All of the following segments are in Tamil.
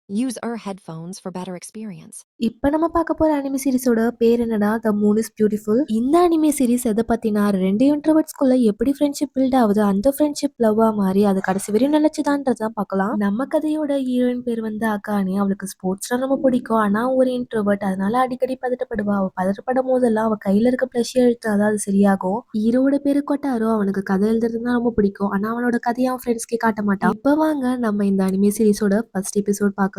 Use our headphones for better experience. இப்ப நம்ம பார்க்க போற அனிமே சீரிஸோட பேர் என்னன்னா த மூன் இஸ் பியூட்டிஃபுல். இந்த அனிமே சீரிஸ் எதை பத்தினா ரெண்டு இன்ட்ரோவர்ட்ஸ்குள்ள எப்படி ஃப்ரெண்ட்ஷிப் பில்ட் ஆகுது, அந்த ஃப்ரெண்ட்ஷிப் லவ்வா மாறி அது கடைசி வரையும் நிலைச்சுதான்றதான் பார்க்கலாம். நம்ம கதையோட ஹீரோயின் பேர் வந்து அகானி. அவளுக்கு ஸ்போர்ட்ஸ்லாம் ரொம்ப பிடிக்கும். ஆனா ஒரு இன்ட்ரோவர்ட், அதனால அடிக்கடி பதட்டப்படுவா. அவ பதட்டப்படும் போதெல்லாம் அவ கையில இருக்க ப்ளஷ் எழுத்தாதான் அது சரியாகும். ஹீரோட பேரு கொட்டாரோ. அவனுக்கு கதை எழுதுறதுனா ரொம்ப பிடிக்கும். ஆனா அவனோட கதையை அவன் ஃப்ரெண்ட்ஸ்க்கே காட்ட மாட்டான். இப்ப வாங்க நம்ம இந்த அனிமே சீரிஸோட ஃபர்ஸ்ட் எபிசோட் பார்க்கலாம்.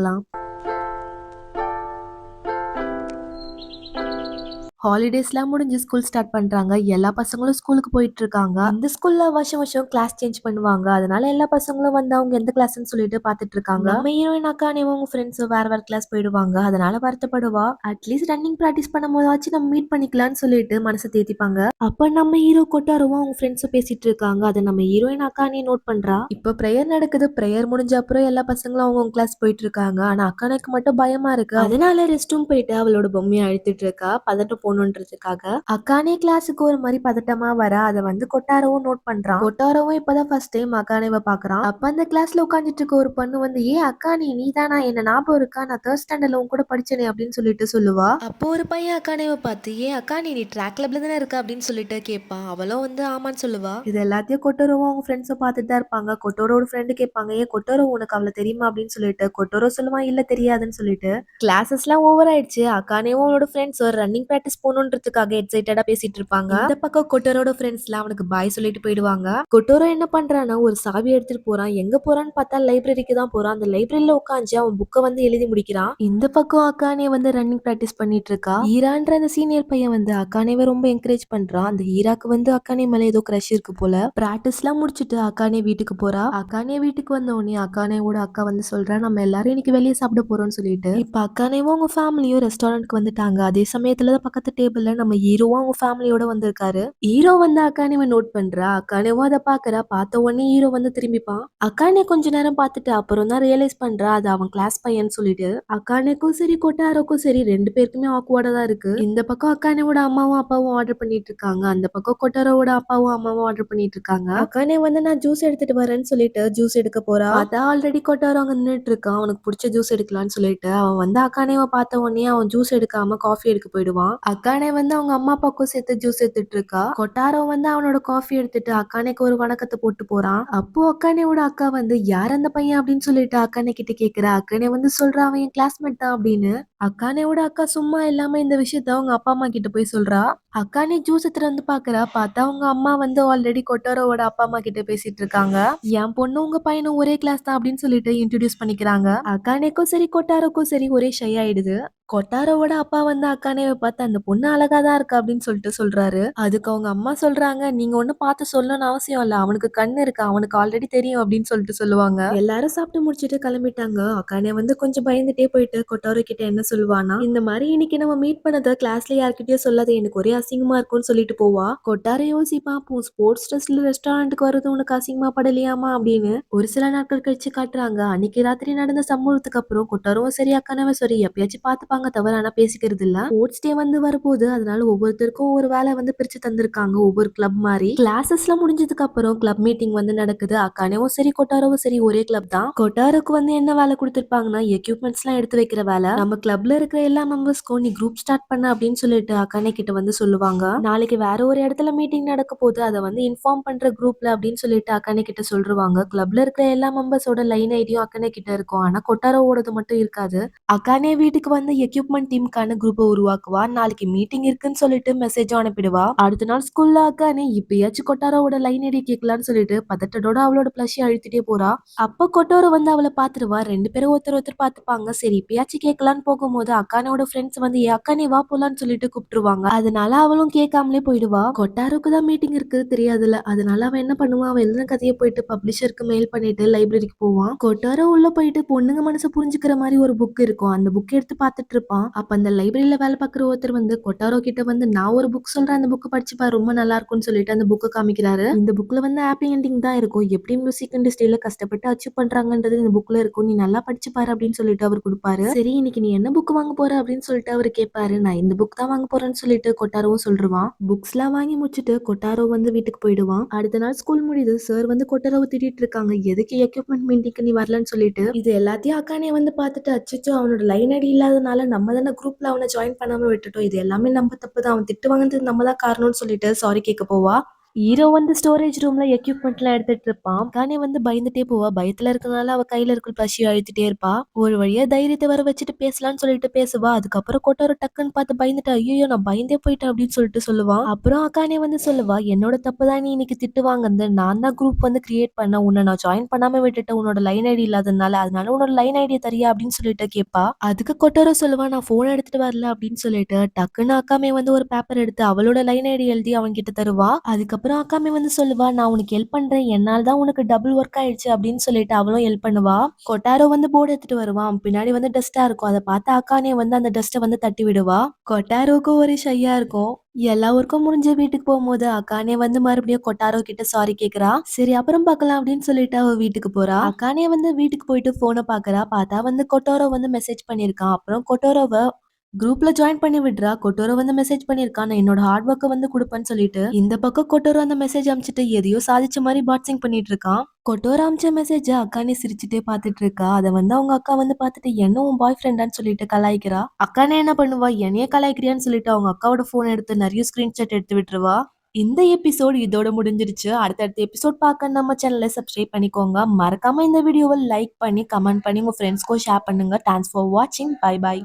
ஹாலிடேஸ்லாம் முடிஞ்சு ஸ்கூல் ஸ்டார்ட் பண்றாங்க. எல்லா பசங்களும் ஸ்கூலுக்கு போயிட்டு இருக்காங்க. இந்த ஸ்கூல்ல வருஷம் வருஷம் கிளாஸ் சேஞ்ச் பண்ணுவாங்க. அதனால எல்லா பசங்களும் வந்து அவங்க எந்த கிளாஸ்ன்னு சொல்லிட்டு பாத்துட்டு இருக்காங்க. நம்ம ஹீரோயின் அக்கானேவும் அவங்க ஃப்ரெண்ட்ஸ் வேற வேற கிளாஸ் போயிடுவாங்க. அதனால வருத்தப்படுவா. அட்லீஸ்ட் ரன்னிங் பிராக்டிஸ் பண்ணும் போதாச்சும் நம்ம மீட் பண்ணிக்கலாம்னு சொல்லிட்டு மனசை தேத்திப்பாங்க. அப்ப நம்ம ஹீரோ கொட்டாரவும் அவங்க ஃப்ரெண்ட்ஸும் பேசிட்டு இருக்காங்க. அதை நம்ம ஹீரோயின் அக்கானே நோட் பண்றா. இப்ப பிரேயர் நடக்குது. பிரேயர் முடிஞ்ச அப்புறம் எல்லா பசங்களும் அவங்க கிளாஸ் போயிட்டு இருக்காங்க. ஆனா அக்கானுக்கு மட்டும் பயமா இருக்கு. அதனால ரெஸ்ட் ரூம் போயிட்டு அவளோட பொம்மையை அழுத்திட்டு இருக்கா, பதட்டம் போகணுன்றதுக்காக. அக்கானே கிளாஸுக்கு ஒரு மாதிரி பதட்டமா வர அதை வந்து கொட்டாரவும் நோட் பண்றான். கொட்டாரவும் இப்பதான் ஃபர்ஸ்ட் டைம் அக்கானேவை பாக்குறான். அப்ப அந்த கிளாஸ்ல உட்காந்துட்டு இருக்க ஒரு பொண்ணு வந்து, ஏ அக்கானே நீ தானா, என்ன ஞாபகம் இருக்கா, நான் தேர்ட் ஸ்டாண்டர்ட்ல உன் கூட படிச்சேனே அப்படின்னு சொல்லிட்டு சொல்லுவா. அப்போ ஒரு பையன் அக்கானேவை பார்த்து, ஏ அக்கானே நீ ட்ராக் கிளப்ல தானே இருக்க அப்படின்னு சொல்லிட்டு கேட்பான். அவளும் வந்து ஆமான்னு சொல்லுவா. இது எல்லாத்தையும் கொட்டோரோவும் அவங்க ஃப்ரெண்ட்ஸை பார்த்துட்டு தான் இருப்பாங்க. கொட்டோரோட ஃப்ரெண்டு கேட்பாங்க, ஏ கொட்டோரோ உனக்கு அவளை தெரியுமா அப்படின்னு சொல்லிட்டு. கொட்டோரோ சொல்லுவான், இல்ல தெரியாதுன்னு சொல்லிட்டு. கிளாஸஸ்லாம் ஓவர் ஆயிடுச்சு. அக்கானேவும் அவளோட ஃப்ரெண்ட்ஸ் ஒரு ரன்னிங் பிராக்டிஸ் போகணுன்றதுக்காக எக்ஸைட்டடா பேசிட்டு இருப்பாங்க. இந்த பக்கம் கொட்டரோட ஃப்ரெண்ட்ஸ்லாம் அவனுக்கு பாய் சொல்லிட்டு போயிடுவாங்க. கொட்டோரோ என்ன பண்றான்னா ஒரு சாவி எடுத்துட்டு போறான். எங்க போறான்னு பார்த்தா லைப்ரரிக்கு தான் போறான். அந்த லைப்ரரியில உட்காந்து அவன் புக்கை வந்து எழுதி முடிக்கிறான். இந்த பக்கம் அக்கானே வந்து ரன்னிங் பிராக்டிஸ் பண்ணிட்டு இருக்கா. ஈரான்ற அந்த சீனியர் பையன் வந்து அக்கானேவை ரொம்ப என்கரேஜ் பண்றான். அந்த ஈராக்கு வந்து அக்கானே மேல ஏதோ கிரஷ் இருக்கு போல. பிராக்டிஸ்லாம் முடிச்சுட்டு அக்கானே வீட்டுக்கு போறா. அக்கானே வீட்டுக்கு வந்த உடனே அக்கானேவோட அக்கா வந்து சொல்றா, நம்ம எல்லாரும் இன்னைக்கு வெளியே சாப்பிட போறோம்னு சொல்லிட்டு. இப்ப அக்கானேவும் அவங்க ஃபேமிலியும் ரெஸ்டாரண்ட்க்கு வந்துட்டாங்க. அதே சமயத்துல தான் பக்கத்து டேபிள்ல நம்ம ஹீரோவும் அவங்க ஃபேமிலியோட வந்திருக்காரு. ஹீரோ வந்து அக்கானேவை நோட் பண்றா. அக்கானேவும் அதை பாக்குறா. பார்த்த உடனே ஹீரோ வந்து திரும்பிப்பான். அக்கானே கொஞ்ச நேரம் பார்த்துட்டு அப்புறம் தான் ரியலைஸ் பண்றா அது அவன் கிளாஸ் பையன் சொல்லிட்டு. அக்கானேக்கும் சரி கொட்டாரோக்கும் சரி ரெண்டு பேருக்குமே ஆக்வர்டா தான் இருக்கு. இந்த பக்கம் அக்கானேவோட அம்மாவும் அப்பாவும் ஆர்டர் பண்ணிட்டு இருக்காங்க. அந்த பக்கம் கொட்டாரோட அப்பாவும் அம்மாவும் ஆர்டர் பண்ணிட்டு இருக்காங்க. அக்கானே வந்து நான் ஜூஸ் எடுத்துட்டு வரேன்னு சொல்லிட்டு ஜூஸ் எடுக்க போறா. பார்த்தா ஆல்ரெடி கொட்டாரோ அங்க நின்னுட்டு இருக்கான். அவனுக்கு பிடிச்ச ஜூஸ் எடுக்கலாம்னு சொல்லிட்டு. அவன் வந்து அக்கானேவை பார்த்த உடனே அவன் ஜூஸ் எடுக்காம காஃபி எடுக்க போயிடுவான். அக்கானே வந்து அவங்க அம்மா அப்பாவுக்கும் சேர்த்து ஜூஸ் எடுத்துட்டு இருக்கா. கொட்டாரோ வந்து அவனோட காஃபி எடுத்துட்டு அக்கானேக்கு ஒரு வணக்கத்தை போட்டு போறான். அப்போ அக்கானேவோட அக்கா வந்து யார் அந்த பையன் அப்படின்னு சொல்லிட்டு அக்கானே கிட்ட கேக்குறா. அக்கானே வந்து சொல்றா, அவன் என் கிளாஸ்மேட் தான் அப்படின்னு. அக்கானேவோட அக்கா சும்மா இல்லாம இந்த விஷயத்த அவங்க அப்பா அம்மா கிட்ட போய் சொல்றா. அக்கானே ஜூஸ் எடுத்துட்டு வந்து பாக்குறா. பார்த்தா அவங்க அம்மா வந்து ஆல்ரெடி கொட்டாரோவோட அப்பா அம்மா கிட்ட பேசிட்டு இருக்காங்க. என் பொண்ணு உங்க பையனும் ஒரே கிளாஸ் தான் அப்படின்னு சொல்லிட்டு இன்ட்ரோடியூஸ் பண்ணிக்கிறாங்க. அக்கானேக்கும் சரி கொட்டாரோக்கும் சரி ஒரே ஷை ஆயிடுது. கொட்டாரோவோட அப்பா வந்து அக்கானேவை பார்த்து அந்த பொண்ணு அழகா தான் இருக்கு அப்படின்னு சொல்லிட்டு சொல்றாரு. அதுக்கு அவங்க அம்மா சொல்றாங்க, நீங்க ஒண்ணு பார்த்து சொல்லணும்னு அவசியம் இல்ல, அவனுக்கு கண்ணு இருக்கு, அவனுக்கு ஆல்ரெடி தெரியும் அப்படின்னு சொல்லிட்டு சொல்லுவாங்க. எல்லாரும் சாப்பிட்டு முடிச்சிட்டு கிளம்பிட்டாங்க. அக்கானே வந்து கொஞ்சம் பயந்துட்டே போயிட்டு கொட்டாரோ கிட்ட என்ன சொல்லுவானா, இந்த மாதிரி இன்னைக்கு நம்ம மீட் பண்ணத கிளாஸ்ல யார்கிட்டயும் சொல்லாத, எனக்கு ஒரே அசிங்கமா இருக்கும்னு சொல்லிட்டு போவா. கொட்டாரோ யோசிப்பான், ஸ்போர்ட்ஸ் ட்ரெஸ்ல ரெஸ்டாரண்ட்டுக்கு வர்றது உனக்கு அசிங்கமா படலையாமா அப்படின்னு. ஒரு சில நாட்கள் கழிச்சு காட்டுறாங்க. அன்னைக்கு ராத்திரி நடந்த சம்பவத்துக்கு அப்புறம் கொட்டாரோவும் சரி அக்கானவே சரி எப்பயாச்சும் பார்த்துப்பாங்க தவிர ஆனா பேசிக்கிறது இல்ல. ஸ்போர்ட்ஸ் டே வந்து வரப்போகுது. அதனால ஒவ்வொருத்தருக்கும் ஒரு வேலை வந்து பிரிச்சு தந்திருக்காங்க, ஒவ்வொரு கிளப் மாதிரி. கிளாஸஸ்லாம் முடிஞ்சதுக்கு அப்புறம் கிளப் மீட்டிங் வந்து நடக்குது. அக்கானேவும் சரி கொட்டாரோவும் சரி ஒரே கிளப் தான். கொட்டாரோக்கு வந்து என்ன வேலை கொடுத்திருப்பாங்கன்னா எக்யூப்மெண்ட்ஸ் எல்லாம் எடுத்து வைக்கிற வேலை. நம்ம கிளப்ல இருக்கிற எல்லா மெம்பர்ஸ்க்கும் நீ குரூப் ஸ்டார்ட் பண்ண அப்படின்னு சொல்லிட்டு அக்கானே கிட்ட வந்து சொல்லுவாங்க. நாளைக்கு வேற ஒரு இடத்துல மீட்டிங் நடக்க போகுது, அதை வந்து இன்ஃபார்ம் பண்ற குரூப்ல அப்படின்னு சொல்லிட்டு அக்கானே கிட்ட சொல்றாங்க. கிளப்ல இருக்கிற எல்லா மெம்பர்ஸோட லைன் ஐடியும் அக்கானே கிட்ட இருக்கும். ஆனா கொட்டாரோவோடது மட்டும் இருக்காது. அக்கானே வீட்டுக்கு வந்து எக்யூப்மெண்ட் டீமுக்கான குரூப்பை உருவாக்குவா. நாளைக்கு மீட்டிங் இருக்குன்னு சொல்லிட்டு மெசேஜும் அனுப்பிடுவா. அடுத்த நாள் ஸ்கூல்ல அக்கானே இப்பயாச்சும் கொட்டாரோட லைன் ஐடி கேட்கலான்னு சொல்லிட்டு பதட்டத்தோட அவளோட பிளஷ் அழுத்திட்டே போறா. அப்ப கொட்டாரோ வந்து அவளை பாத்துருவா. ரெண்டு பேரும் ஒருத்தர் ஒருத்தர் பாத்துப்பாங்க. சரி இப்பயாச்சும் கேட்கலான்னு போகும்போது அக்கானோட ஃப்ரெண்ட்ஸ் வந்து ஏ அக்கானே வா போலான்னு சொல்லிட்டு கூப்பிட்டுருவாங்க. அதனால அவளும் கேட்காமலே போயிடுவா. கொட்டாரோக்கு தான் மீட்டிங் இருக்கு தெரியாதுல. அதனால அவன் என்ன பண்ணுவான், அவன் எழுதின கதையை போயிட்டு பப்ளிஷருக்கு மெயில் பண்ணிட்டு லைப்ரரிக்கு போவான். கொட்டாரோ உள்ள போயிட்டு பொண்ணுங்க மனசு புரிஞ்சுக்கிற மாதிரி ஒரு புக் இருக்கும். அந்த புக் எடுத்து பார்த்துட்டு இருப்பான். அப்ப அந்த லைப்ரரியில வேலை பார்க்குற ஒருத்தர் வந்து கொட்டாரோ கிட்ட வந்து, நான் ஒரு புக் சொல்றேன், அந்த புக் படிச்சு பாரு, ரொம்ப நல்லா இருக்கும்னு சொல்லிட்டு அந்த புக்கை காமிக்கிறாரு. இந்த புக்ல வந்து ஹாப்பி எண்டிங் தான் இருக்கும். எப்படி மியூசிக் இண்டஸ்ட்ரியில கஷ்டப்பட்டு அச்சீவ் பண்றாங்கன்றது இந்த புக்ல இருக்கும், நீ நல்லா படிச்சு பாரு அப்படின்னு சொல்லிட்டு அவர் கொடுப்பாரு. சரி இன்னைக்கு நீ என்ன புக் வாங்க போற அப்படின்னு சொல்லிட்டு அவரு கேட்பாரு. நான் இந்த புக் தான் வாங்க போறேன்னு சொல்லிட்டு கொட்டாரோவும் சொல்லிருவான். புக்ஸ்லாம் வாங்கி முடிச்சுட்டு கொட்டாரோ வந்து வீட்டுக்கு போயிடுவான். அடுத்த நாள் ஸ்கூல் முடியுது. சார் வந்து கொட்டாரோவை திட்டிட்டு இருக்காங்க. எதுக்கு எக்யூப்மெண்ட் மீட்டிங்க்கு நீ வரலன்னு சொல்லிட்டு. இது எல்லாத்தையும் அக்கானே வந்து பார்த்துட்டு அச்சச்சோ அவனோட லைன் ஐடி இல்லாதனால நம்ம தானே குரூப்ல அவனை ஜாயின் பண்ணாம விட்டுட்டோம். இது எல்லாமே நம்ம தப்பு தான். அவன் திட்டு வாங்கினது நம்ம தான் காரணம்னு சொல்லிட்டு சாரி கேட்க போவா. ஹீரோ வந்து ஸ்டோரேஜ் ரூம்ல எக்யூப்மெண்ட்லாம் எடுத்துட்டு இருப்பான். கானே வந்து பயந்துட்டே போவா. பயத்துல இருக்கனால அவ கையில இருக்கிற பசி அழுத்திட்டே இருப்பா. ஒரு வழியா தைரியத்தை வர வச்சுட்டு பேசலாம்னு சொல்லிட்டு பேசுவா. அதுக்கப்புறம் கொட்டார டக்குன்னு பார்த்து பயந்துட்டா. ஐயோ நான் பயந்தே போயிட்டேன் அப்படின்னு சொல்லிட்டு சொல்லுவான். அப்புறம் அக்கானே வந்து சொல்லுவா, என்னோட தப்பு தான் நீ இன்னைக்கு திட்டு வாங்குனது. நான் தான் குரூப் வந்து கிரியேட் பண்ண. உன்னை நான் ஜாயின் பண்ணாம விட்டுட்டேன் உன்னோட லைன் ஐடி இல்லாதனால. அதனால உன்னோட லைன் ஐடியை தரியா அப்படின்னு சொல்லிட்டு கேட்பா. அதுக்கு கொட்டாரோ சொல்லுவா, நான் போன் எடுத்துட்டு வரல அப்படின்னு சொல்லிட்டு டக்குன்னு அக்காமே வந்து ஒரு பேப்பர் எடுத்து அவளோட லைன் ஐடி எழுதி அவங்க கிட்ட தருவா. அதுக்கப்புறம் அக்காமே வந்து சொல்லுவா, நான் உனக்கு ஹெல்ப் பண்றேன். என்னால தான் உனக்கு டபுள் ஒர்க் ஆயிடுச்சு அப்படின்னு சொல்லிட்டு அவளும் ஹெல்ப் பண்ணுவா. கொட்டாரோ வந்து போர்டு எடுத்துட்டு வருவான். பின்னாடி வந்து டஸ்டா இருக்கும். அதை பார்த்து அக்கானே வந்து அந்த டஸ்ட்டை வந்து தட்டி விடுவா. கொட்டாரோக்கு ஒரு ஷையா இருக்கும். எல்லா ஒர்க்கும் முடிஞ்சு வீட்டுக்கு போகும்போது அக்கானே வந்து மறுபடியும் கொட்டாரோ கிட்ட சாரி கேக்குறா. சரி அப்புறம் பார்க்கலாம் அப்படின்னு சொல்லிட்டு அவ வீட்டுக்கு போறா. அக்கானே வந்து வீட்டுக்கு போயிட்டு போனை பாக்குறா. பார்த்தா வந்து கொட்டாரோ வந்து மெசேஜ் பண்ணிருக்கான். அப்புறம் கொட்டாரோவை குரூப்ல ஜாயின் பண்ணி விடுறா. கொட்டோரோ வந்து மெசேஜ் பண்ணிருக்கான், நான் என்னோட ஹார்ட் ஒர்க்கை வந்து கொடுப்பேன்னு சொல்லிட்டு. இந்த பக்கம் கொட்டோரோ அந்த மெசேஜ் அனுப்பிச்சிட்டு எதையோ சாதிச்ச மாதிரி பாட்சிங் பண்ணிட்டு இருக்கான். கொட்டோரோ அமிச்ச மெசேஜ் அக்கானே சிரிச்சுட்டே பாத்துட்டு இருக்கா. அதை வந்து அவங்க அக்கா வந்து பாத்துட்டு என்ன உன் பாய் ஃப்ரெண்டான்னு சொல்லிட்டு கலாய்க்கிறா. அக்கானே என்ன பண்ணுவா, என்னையே கலாய்க்கிறியான்னு சொல்லிட்டு அவங்க அக்காவோட போன் எடுத்து நிறைய ஸ்கிரீன்ஷாட் எடுத்து விட்டுருவா. இந்த எபிசோட் இதோட முடிஞ்சிருச்சு. அடுத்தடுத்த எபிசோட் பார்க்க நம்ம சேனலை சப்ஸ்கிரைப் பண்ணிக்கோங்க. மறக்காம இந்த வீடியோவை லைக் பண்ணி கமெண்ட் பண்ணி உங்க ஃப்ரெண்ட்ஸ்க்கும் ஷேர் பண்ணுங்க. தேங்க்ஸ் ஃபார் வாட்சிங். Bye by.